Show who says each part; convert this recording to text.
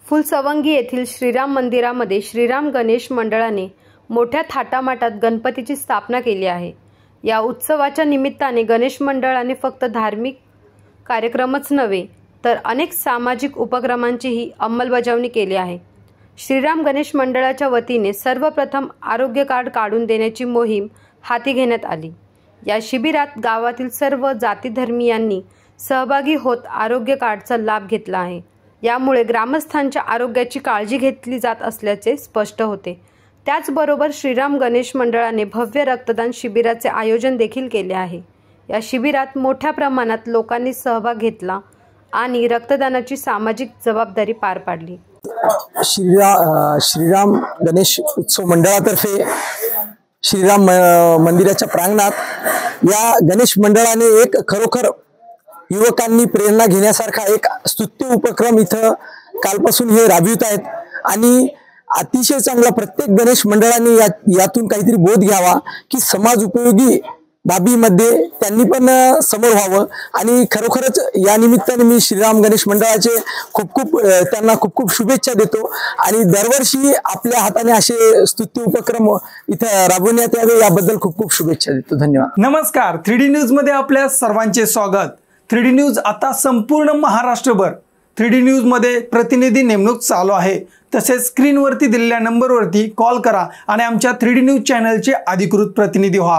Speaker 1: फुलसवंगी येथील श्रीराम मंदिरामध्ये श्रीराम गणेश मंडळाने मोठ्या थाटामाटात गणपतीची स्थापना केली आहे। या उत्सवाच्या निमित्ताने गणेश मंडळाने फक्त धार्मिक कार्यक्रमच नव्हे तर अनेक सामाजिक उपक्रमांचीही अंमलबजावणी केली आहे। श्रीराम गणेश मंडळाच्या वतीने सर्वप्रथम आरोग्य कार्ड काढून देण्याची मोहीम हाती घेण्यात आली। या शिबिरात गावातील सर्व जाती धर्मीयांनी सहभागी होत आरोग्य कार्डचा लाभ घेतला आहे। यामुळे ग्रामस्थांच्या आरोग्याची काळजी घेतली जात असल्याचे स्पष्ट होते। त्याचबरोबर श्रीराम गणेश मंडळाने भव्य रक्तदान शिबिराचे आयोजन देखील केले आहे। या शिबिरात मोठ्या प्रमाणात लोकांनी सहभाग घेतला आणि रक्तदानाची सामाजिक जबाबदारी पार पाडली।
Speaker 2: श्रीराम गणेश उत्सव मंडळातर्फे श्रीराम मंदिराच्या प्रांगणात या गणेश मंडळाने एक खरोखर युवकांनी प्रेरणा घेण्यासारखा एक स्तुत्य उपक्रम इथं कालपासून हे राबवित आहेत आणि अतिशय चांगला प्रत्येक गणेश मंडळाने यातून काहीतरी बोध घ्यावा की समाज उपयोगी बाबीमध्ये त्यांनी पण समोर व्हावं। आणि खरोखरच या निमित्ताने मी श्रीराम गणेश मंडळाचे त्यांना खूप शुभेच्छा देतो आणि दरवर्षी आपल्या हाताने असे स्तुत्य उपक्रम इथं राबवण्यात यावे याबद्दल खूप शुभेच्छा देतो। धन्यवाद।
Speaker 3: नमस्कार, 3D न्यूज मध्ये आपल्या सर्वांचे स्वागत। 3D न्यूज आता संपूर्ण महाराष्ट्रभर 3D न्यूज मध्ये प्रतिनिधी नेमणूक चालू आहे। तसेच स्क्रीनवरती दिलेल्या नंबरवरती कॉल करा आणि आमच्या 3D न्यूज चॅनलचे अधिकृत प्रतिनिधी व्हा।